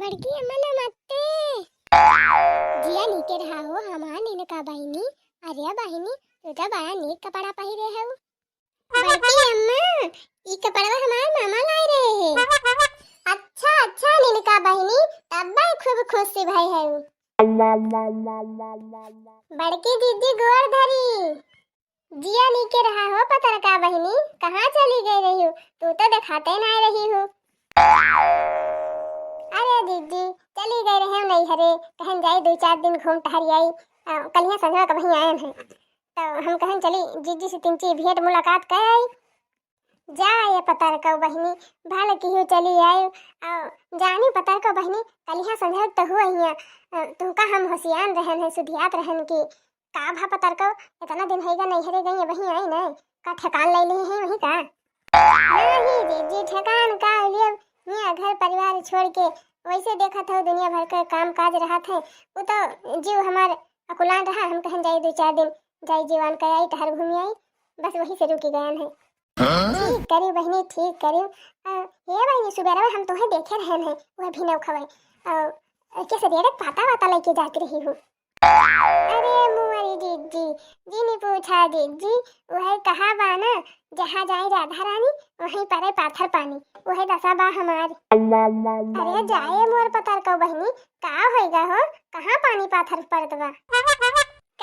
बड़की अम्मा नमस्ते। जिया नीके रहा हो हमार नीलका बहिनी। अरे बहिनी तू तो बड़ा नीक कपड़ा पहिरे है। बड़की अम्मा ई कपड़ा हमार मामा लाए रहे है। अच्छा अच्छा नीलका बहिनी तब बा खूब खुश से भाई है। बड़की दीदी गोर धरी। जिया नीके रहा हो पतरका बहिनी। कहाँ चली गई रही हो? तू तो दिखाते ना रही हो। अरे दीदी चली गई रहे नहीं हरे कहन जाई 2-4 दिन घूम टहरी आई। कलिया संघा का वहीं आए हैं तो हम कहन चली जीजी से 3 भेंट मुलाकात कर आई। जा ये पतर का बहिनी भल की हो चली आई। जानी पतर का बहिनी कलिया संघा तो हुआ ही तू का हम होशियार रहन है सुधियात रहन की का भा पतर का इतना दिन होएगा नहीं हरे गई वहीं आई ना का ठिकान ले ली है वहीं का नहीं दीदी ठिकान का लिए यहाँ घर परिवार छोड़ के वैसे देखा था दुनिया भर का काम काज रहा था वो तो जीव हमार अकुलान रहा। हम कहन जाई 2-4 दिन जाई जीवान कर आई टहर घूमी आई बस वही से रुकी गए हैं। ठीक करी बहनी ठीक करी। ये बहनी सुबह हम तुम्हें देखे रहे हैं वह भी नौ खवाई कैसे डेढ़ पाता वाता लेके जाती रही हूँ। अरे मुआरी दीदी जी ने पूछा दीदी वह कहा बाना जहाँ जाए राधा रानी वहीं पर पाथर पानी वह दशा बा हमार। अरे जाए मोर पतर को बहनी का होएगा हो कहाँ पानी पाथर पड़त बा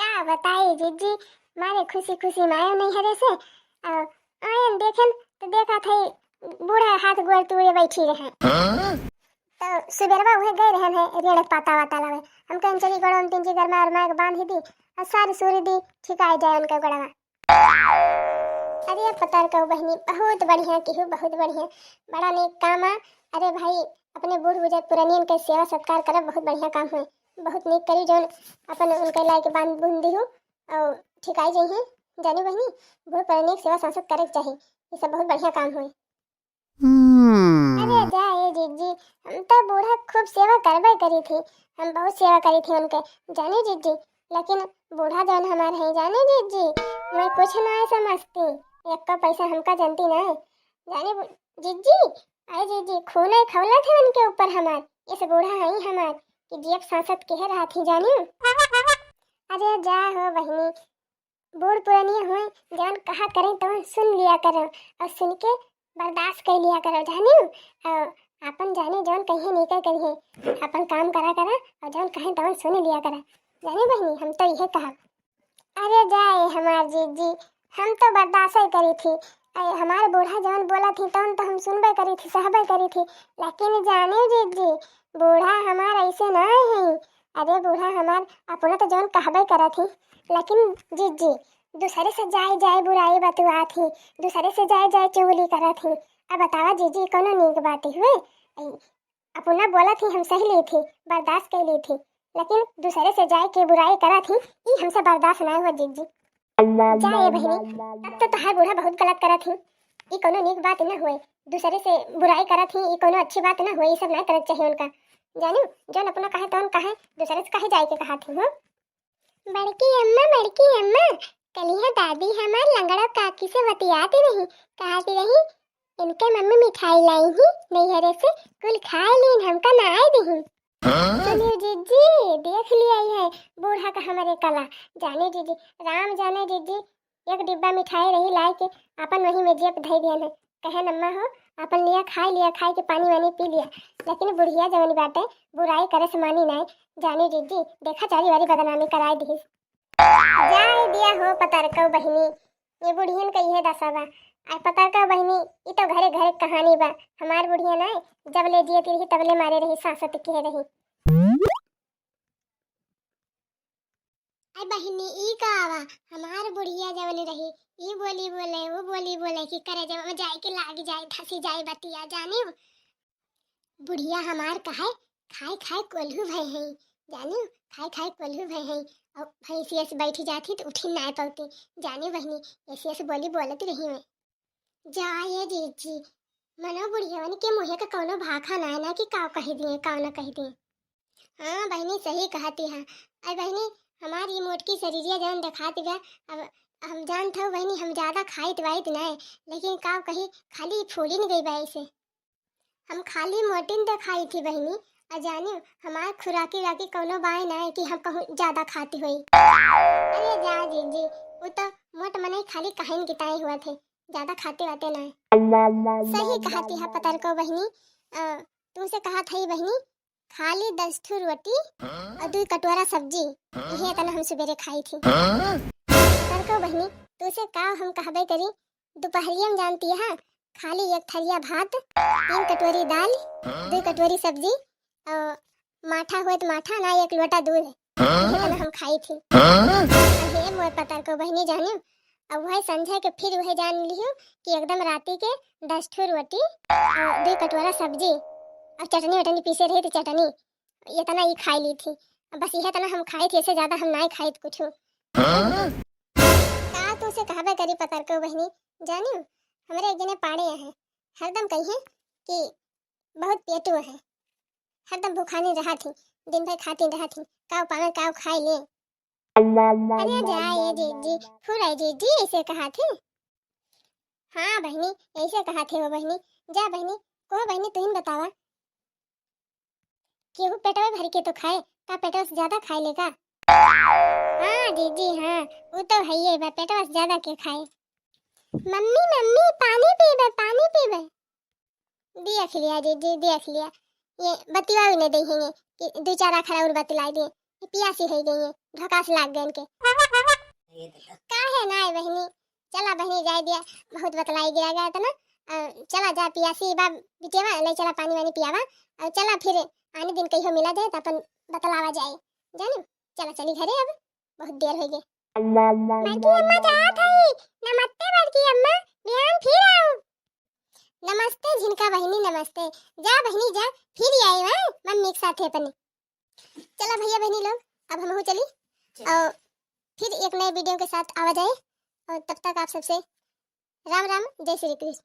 का बताई दीदी मारे खुशी खुशी मायो नहीं हरे से आयन देखन तो देखा थे बूढ़ा हाथ गोड़ तोड़े बैठी रहे तो सुबेरवा वह गए रहे हैं रेड़ पाता वाता लावे। हम कहीं चली गड़ों 3 घर में और मार बांध दी और सारी सूरी दी ठिकाई जाए उनका गड़वा। अरे पतर को बहनी बहुत बढ़िया की हो बहुत बढ़िया बड़ा नेक काम है। अरे भाई अपने बूढ़ बुजुर्ग पुरानियन के सेवा सत्कार करब बहुत बढ़िया काम है बहुत नेक करी जो अपन उनके लायक बांध बूंद दी हो और ठिकाई जाई है जानी बहनी बूढ़ पुरानियन सेवा संसद करे चाहिए ये सब बहुत बढ़िया काम है। अरे जाए जीजी हम तो बूढ़ा खूब सेवा करबे करी थी हम बहुत सेवा करी थी उनके जाने जीजी लेकिन बूढ़ा जौन हमारे हैं जाने जीजी मैं कुछ ना समझती एक का पैसा हमका जानती ना जाने जीजी अरे जीजी खूने खवला थे उनके ऊपर हमार इस बूढ़ा है हमार कि जेब सांसद कह रहा थी जानी। अरे जा हो बहनी बूढ़ पुरानी हुए जौन कहा करें तो सुन लिया करो और सुन के बर्दाश्त कर लिया करो जानी अपन जाने जौन कहीं नहीं कर करिए अपन काम करा करा और जौन कहीं तो सुन लिया करा जानी बहनी हम तो यह कहा। अरे जाए हमार जीजी हम तो बर्दाश्त ही करी थी हमारे बूढ़ा जौन बोला थी तो हम सुनबे करी थी सहबे करी थी लेकिन जाने जीजी बूढ़ा हमार ऐसे ना है। अरे बूढ़ा हमार अपना तो जौन कहबे करा थी लेकिन जीजी दूसरे से जाए जाए बुराई बतुआ थी दूसरे से जाए जाए चुगली करा थी। अब बतावा जीजी कोनो नीक बात हुए अपना बोला थी हम सही ली थी बर्दाश्त कर ली थी लेकिन दूसरे से जाए के बुराई करा थी ये हमसे बर्दाश्त ना हुआ जीजी। जाए बहनी अब तो हर बूढ़ा बहुत गलत करा थी ये कोनो नीक बात ना हुए दूसरे से बुराई करा थी ये कोनो अच्छी बात ना हुए ये सब ना करना चाहिए उनका जानू जो अपना कहे तो कहे दूसरे से कहे जाए के कहा थी। बड़की अम्मा कलिया दादी हमार लंगड़ा काकी से बतियाती रही कहती रही इनके मम्मी मिठाई लाई ही नैहरे से कुल खाए लीन हमका ना आए दही। सुनियो जीजी देख लिया है बूढ़ा का हमारे कला जाने जीजी राम जाने जीजी एक डिब्बा मिठाई रही लाई के अपन वही में जेब धई दिया है कहे नम्मा हो अपन लिया खाए के पानी वानी पी लिया लेकिन बुढ़िया जवनी बाटे बुराई करे से मानी नहीं जाने जीजी देखा चारी वारी बदनामी कराई दी जाए दिया हो पतर को बहनी ये बुढ़ियन का यह दशा बा आई पतर का बहनी ये तो घरे घरे कहानी बा हमार बुढ़िया ना जब ले जियती रही तब ले मारे रही सांसत कह रही। आई बहनी ई का आवा हमार बुढ़िया जब ले रही ये बोली बोले वो बोली बोले कि करे जब जाए के लाग जाए धसी जाए बतिया जानी बुढ़िया हमार कहे खाए खाए कोल्हू भय है जानी खाए कोल्हू भय है और भैंसी ऐसे बैठी जाती तो उठी ना पाती जानी बहनी ऐसी ऐसे बोली बोलती रही मैं जाए जीजी मनो बुढ़िया के मुँह का कौनो भाखा ना कि काव कह दिए काव ना कह दिए। हाँ बहनी सही कहती है अरे बहनी हमारी मोटकी शरीरिया जौन दिखाती गया अब हम जानते हो बहनी हम ज़्यादा खाइत वाइत ना है लेकिन काव कही खाली फूली नहीं गई बाई से हम खाली मोटिन दिखाई थी बहनी अजानी हमार खुराकी राकी कौनो बाई ना है कि हम कहूँ ज्यादा खाती हुई। अरे जा जीजी, वो तो मोट मने खाली कहीं किताई हुआ थे, ज्यादा खाते वाते ना है। सही कहा थी पतर को बहनी। तुमसे कहा था बहनी खाली 10 ठू रोटी और 2 कटोरा सब्जी, यही तना हम सुबेरे खाई थी। पतर को बहनी तुसे का हम कहबे करी, दोपहरिया में जानती है खाली 1 थरिया भात, 3 कटोरी दाल, 2 कटोरी सब्जी और माठा हुए तो माठा ना 1 लोटा दूध, यही तना हम खाई थी। अरे मोर पतर को बहनी जानी, अब वही संझे के फिर वही जान लियो कि एकदम राती के 10 ठू रोटी और 2 कटोरा सब्जी और चटनी वटनी पीसे रही थी, चटनी ये तना ही खाई ली थी। बस यह तना हम खाई थी, इससे ज्यादा हम नहीं खाई थी कुछ। का तो से कहबे करी पतर को बहनी जानी, हमारे एक जने पाड़े हैं हरदम कही है कि बहुत पेटू है, हरदम भूखानी रहा थी, दिन भर खाती रहा थी, काव पावे काव खाई ले। अरे जाए जीजी फुराई जीजी ऐसे कहा थे। हाँ बहनी ऐसे कहा थे वो बहनी। जा बहनी को बहनी तुम बतावा, केहू पेटवा भर के तो खाए, का पेटवा से ज्यादा खाए लेगा। हाँ दीदी हाँ, वो तो है ही, पेटवा से ज्यादा के खाए। मम्मी मम्मी पानी पीबे पानी पीबे। देख लिया दीदी देख लिया, ये बतिवा भी नहीं देंगे कि 2-4 अखरा और बतलाई दे, पियासी हो गई है, ढकास लाग गए इनके। काहे ना बहनी, चला बहनी जाए दिया, बहुत बतलाई गिरा गया था ना। चला जा पियासी बा बिटेवा ले, चला पानी वानी पियावा और चला फिर आने दिन कहियो मिला जाए तो अपन बतलावा जाए जानी। चला चली घरे, अब बहुत देर हो गई। बड़की अम्मा जात हई, नमस्ते बड़की अम्मा, बिहान फिर आओ। नमस्ते झिनका बहनी नमस्ते, जा बहनी जा, फिर आई है मम्मी के साथ अपने। चला भैया बहनी लोग अब हम हो चली और फिर एक नए वीडियो के साथ आवा जाए, और तब तक आप सबसे राम राम, जय श्री कृष्ण।